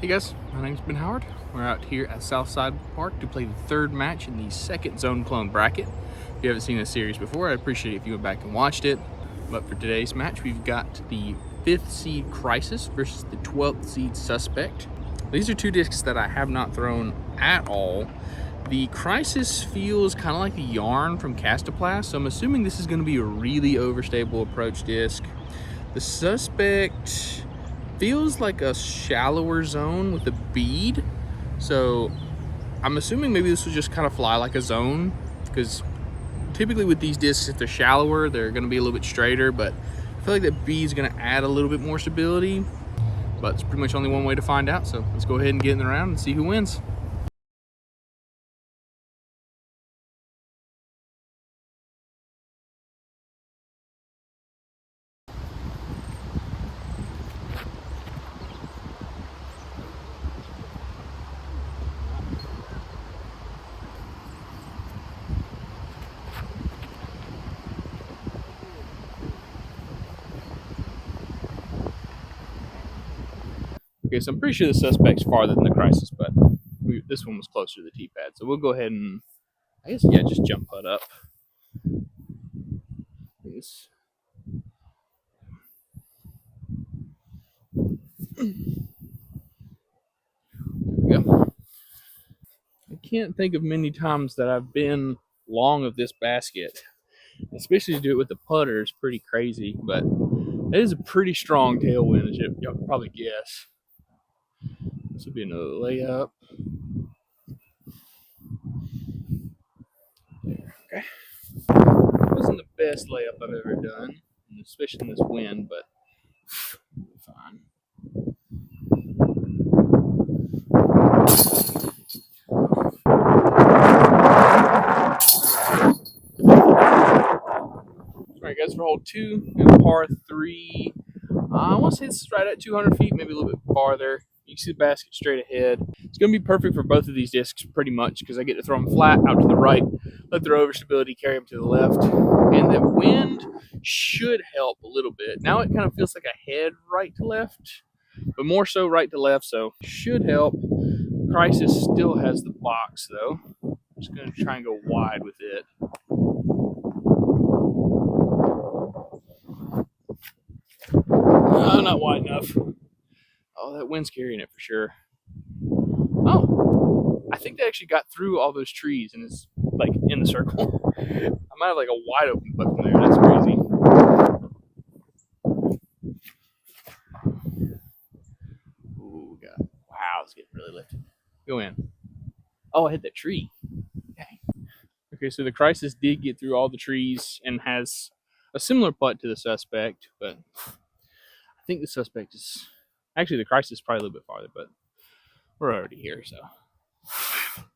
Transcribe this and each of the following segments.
Hey guys, my name's Ben Howard. We're out here at Southside Park to play the third match in the second zone clone bracket. If you haven't seen this series before, I'd appreciate it if you went back and watched it. But for today's match, we've got the 5th seed Crisis versus the 12th seed Suspect. These are two discs that I have not thrown at all. The Crisis feels kind of like the Yarn from Castoplast, so I'm assuming this is going to be a really overstable approach disc. The Suspect feels like a shallower zone with a bead, so I'm assuming maybe this will just kind of fly like a zone, because typically with these discs, if they're shallower, they're going to be a little bit straighter, but I feel like that bead's going to add a little bit more stability, but it's pretty much only one way to find out. So let's go ahead and get in the round and see who wins. Okay, so I'm pretty sure the Suspect's farther than the Crisis, but this one was closer to the T-pad. So we'll go ahead and, I guess, yeah, just jump putt up. There we go. I can't think of many times that I've been long of this basket, especially to do it with the putter is pretty crazy, but it is a pretty strong tailwind, as y'all can probably guess. This will be another layup. There, okay. It wasn't the best layup I've ever done, especially in this wind, but fine. Alright guys, for hole 2 and par 3, I want to say it's right at 200 feet, maybe a little bit farther. You can see the basket straight ahead. It's going to be perfect for both of these discs pretty much, because I get to throw them flat out to the right, let their overstability carry them to the left, and the wind should help a little bit. Now it kind of feels like a head right to left, but more so right to left, so should help. Crisis still has the box though. I'm just going to try and go wide with it. Not wide enough. Oh, that wind's carrying it for sure. Oh, I think they actually got through all those trees and it's like in the circle. I might have like a wide open putt from there. That's crazy. Ooh, God. Wow, it's getting really lifted. Go in. Oh, I hit that tree. Dang. Okay, so the Crisis did get through all the trees and has a similar putt to the Suspect, but I think the Suspect is actually the Crisis is probably a little bit farther, but we're already here, so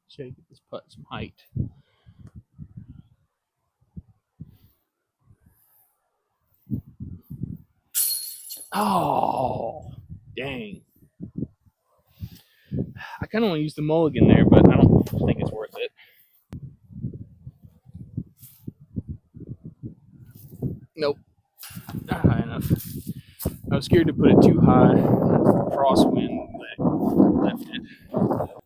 should get this putt some height. Oh, dang. I kind of want to use the mulligan there, but I don't think it's worth it. Nope, not high enough. I was scared to put it too high. Crosswind left it. All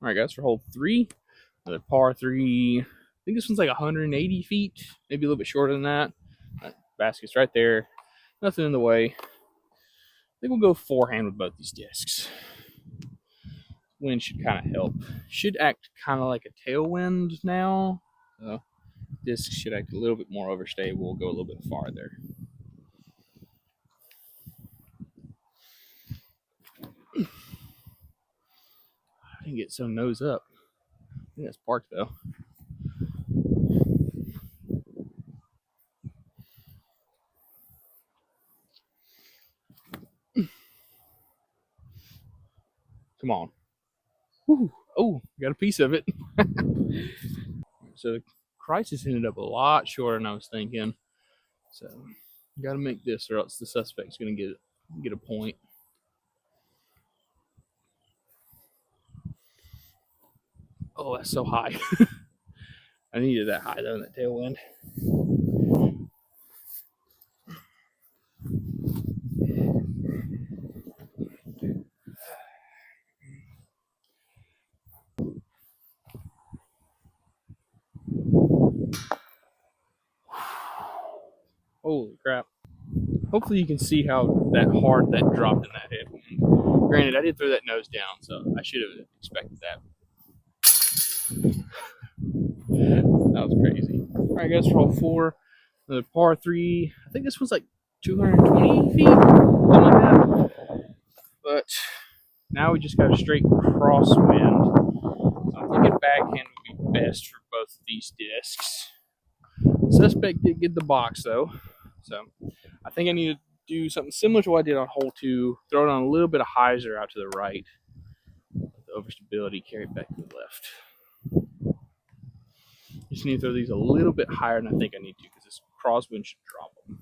right, guys, for hole 3, another par 3. I think this one's like 180 feet, maybe a little bit shorter than that. Basket's right there, nothing in the way. I think we'll go forehand with both these discs. Wind should kind of help. Should act kind of like a tailwind now. Disc should act a little bit more overstable. We'll go a little bit farther. I didn't get so nose up. I think that's parked though. Come on. Woo. Oh, got a piece of it. So the Crisis ended up a lot shorter than I was thinking. So got to make this, or else the Suspect's going to get a point. Oh, that's so high. I needed that high though in that tailwind. Holy crap. Hopefully you can see how that hard that dropped in that headwind. Granted, I did throw that nose down, so I should have expected that. That was crazy. All right, guys, for hole 4, the par 3. I think this one's like 220 feet, something like that. But now we just got a straight crosswind. So I'm thinking backhand would be best for both of these discs. Suspect did get the box though, so I think I need to do something similar to what I did on hole 2. Throw it on a little bit of hyzer out to the right. Let the overstability carry it back to the left. Just need to throw these a little bit higher than I think I need to because this crosswind should drop them.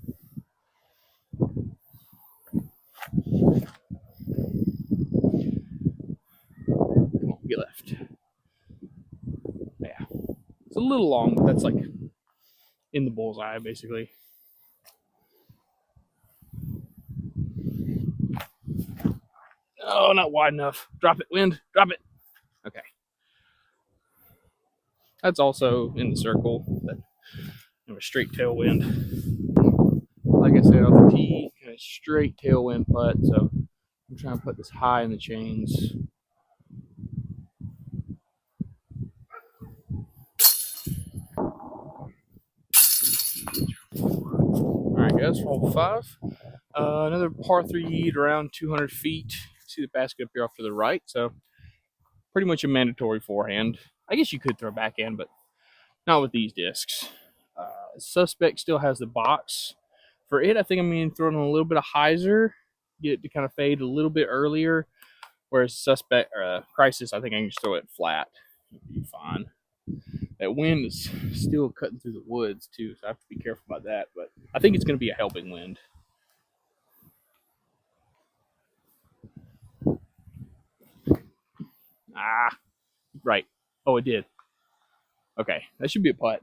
Come on, get left. Yeah. It's a little long, but that's like in the bullseye basically. Oh, not wide enough. Drop it, wind. Drop it. Okay. That's also in the circle, but a straight tailwind. Like I said, off the tee, kind of straight tailwind putt, so I'm trying to put this high in the chains. Alright guys, for hole 5. Another par 3 around 200 feet. See the basket up here off to the right, so pretty much a mandatory forehand. I guess you could throw backhand, but not with these discs. Suspect still has the box. For it, I think I'm going to throw in a little bit of hyzer, get it to kind of fade a little bit earlier. Whereas Suspect Crisis, I think I can just throw it flat. It'll be fine. That wind is still cutting through the woods too, so I have to be careful about that. But I think it's going to be a helping wind. Ah, right. Oh, it did. Okay, that should be a putt.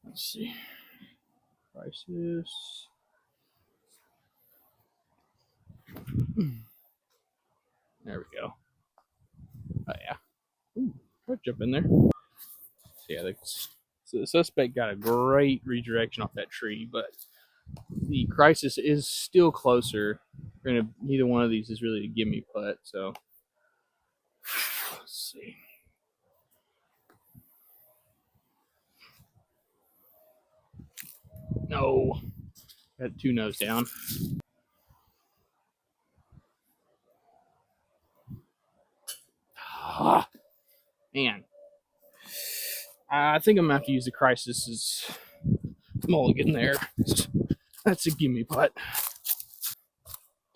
Let's see. Crisis. There we go. Oh yeah. Ooh, I'll jump in there. So yeah, so the Suspect got a great redirection off that tree, but the Crisis is still closer. Granted, neither one of these is really a gimme putt, so let's see. No, got 2 nose down. Ah, man, I think I'm gonna have to use the Crisis as mulligan there. That's a gimme putt.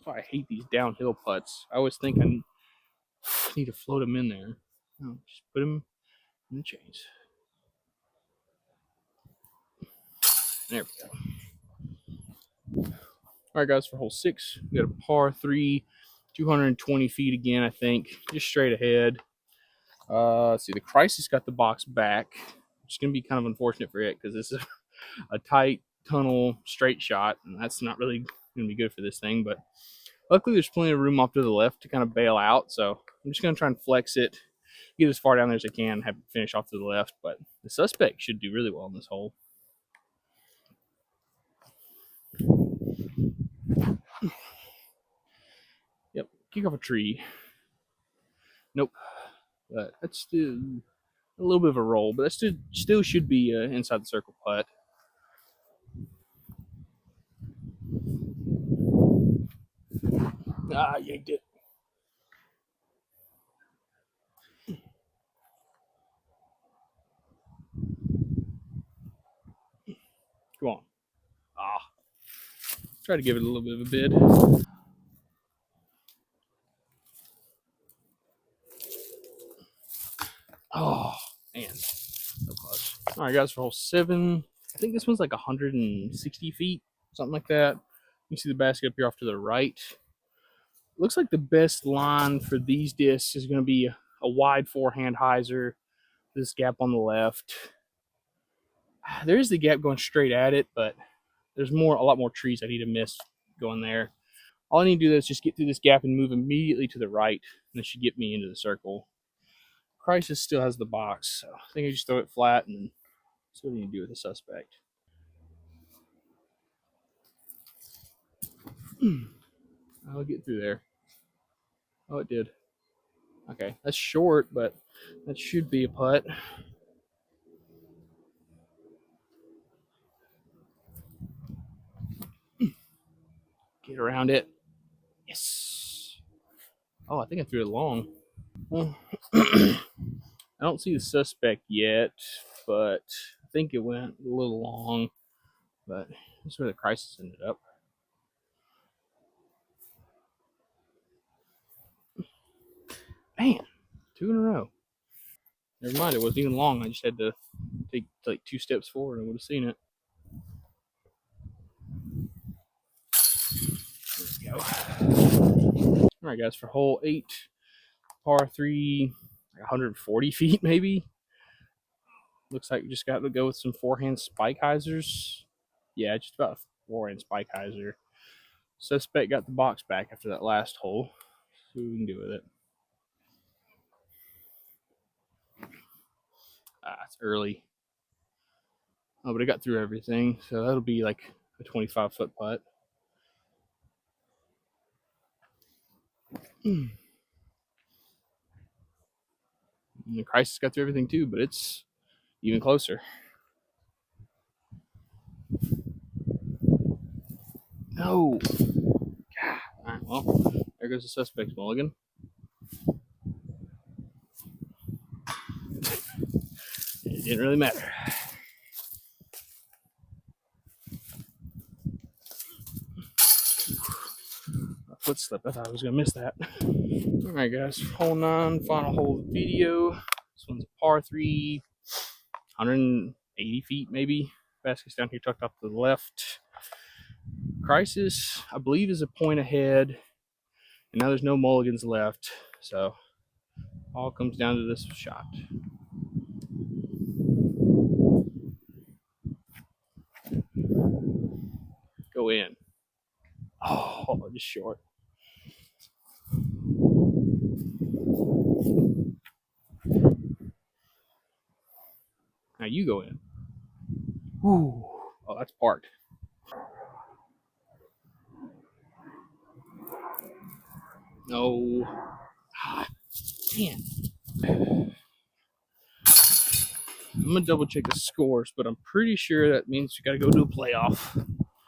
Oh, I hate these downhill putts. I always think I need to float them in there. No, just put them in the chains. There we go. All right, guys, for hole 6, we got a par 3, 220 feet again, I think, just straight ahead. Let's see, the Crisis got the box back. It's going to be kind of unfortunate for it because this is a tight tunnel straight shot, and that's not really going to be good for this thing. But luckily, there's plenty of room off to the left to kind of bail out. So I'm just going to try and flex it, get as far down there as I can, have it finish off to the left. But the Suspect should do really well in this hole. Yep, kick off a tree. Nope. But that's still a little bit of a roll, but that still should be inside the circle putt. Ah, yanked it. Come on. Ah. Try to give it a little bit of a bid. Oh, man. So close. All right, guys, for hole 7. I think this one's like 160 feet, something like that. You see the basket up here off to the right. Looks like the best line for these discs is going to be a wide forehand hyzer. This gap on the left. There is the gap going straight at it, but there's a lot more trees I need to miss going there. All I need to do is just get through this gap and move immediately to the right, and this should get me into the circle. Crisis still has the box, so I think I just throw it flat and see what I need to do with the Suspect. I'll get through there. Oh, it did. Okay, that's short, but that should be a putt. Get around it. Yes. Oh, I think I threw it long. Well, I don't see the suspect yet, but I think it went a little long. But that's where the crisis ended up. Man, 2 in a row. Never mind, it wasn't even long. I just had to take like 2 steps forward and I would have seen it. There we go. All right, guys, for hole 8, par 3, like 140 feet maybe. Looks like we just got to go with some forehand spike hyzers. Yeah, just about a forehand spike hyzer. Suspect got the box back after that last hole. See what we can do with it. It's early. Oh, but it got through everything, so that'll be like a 25-foot putt. And the crisis got through everything too, but it's even closer. No. God. All right, well, there goes the suspect's mulligan. It didn't really matter. A foot slip. I thought I was going to miss that. All right, guys. Hole 9, final hole of the video. This one's a par 3, 180 feet maybe. Basket's down here tucked off to the left. Crisis, I believe, is a point ahead. And now there's no mulligans left. So all comes down to this shot. Go in. Oh, just short. Now you go in. Ooh. Oh, that's parked. No. Ah, man. I'm going to double check the scores, but I'm pretty sure that means you got to go to a playoff.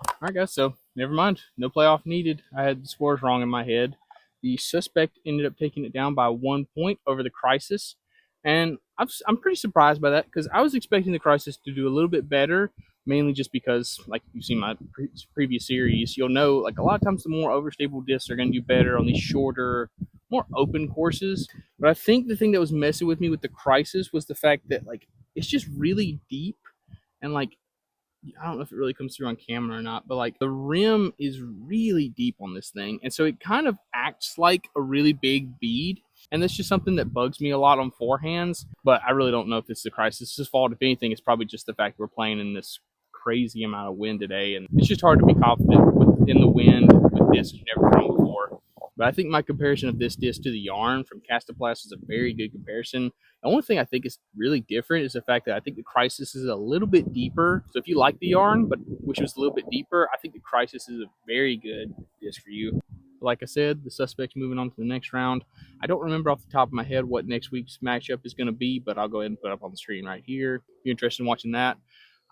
All right, guys, so never mind. No playoff needed. I had the scores wrong in my head. The suspect ended up taking it down by 1 point over the crisis. And I'm pretty surprised by that because I was expecting the crisis to do a little bit better, mainly just because, like you've seen my previous series, you'll know like a lot of times the more overstable discs are going to do better on these shorter, more open courses. But I think the thing that was messing with me with the crisis was the fact that like it's just really deep and like I don't know if it really comes through on camera or not, but like the rim is really deep on this thing. And so it kind of acts like a really big bead. And that's just something that bugs me a lot on forehands. But I really don't know if it's the crisis' fault. If anything, it's probably just the fact we're playing in this crazy amount of wind today. And it's just hard to be confident in the wind with discs you've never thrown before. But I think my comparison of this disc to the yarn from Castoplast is a very good comparison. The only thing I think is really different is the fact that I think the crisis is a little bit deeper. So if you like the yarn, but wish it was a little bit deeper, I think the crisis is a very good disc for you. Like I said, the suspect's moving on to the next round. I don't remember off the top of my head what next week's matchup is going to be, but I'll go ahead and put it up on the screen right here. If you're interested in watching that,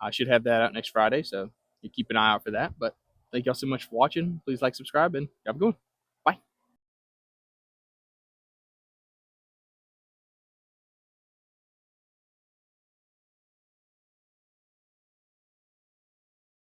I should have that out next Friday, so you keep an eye out for that. But thank y'all so much for watching. Please like, subscribe, and have a good one.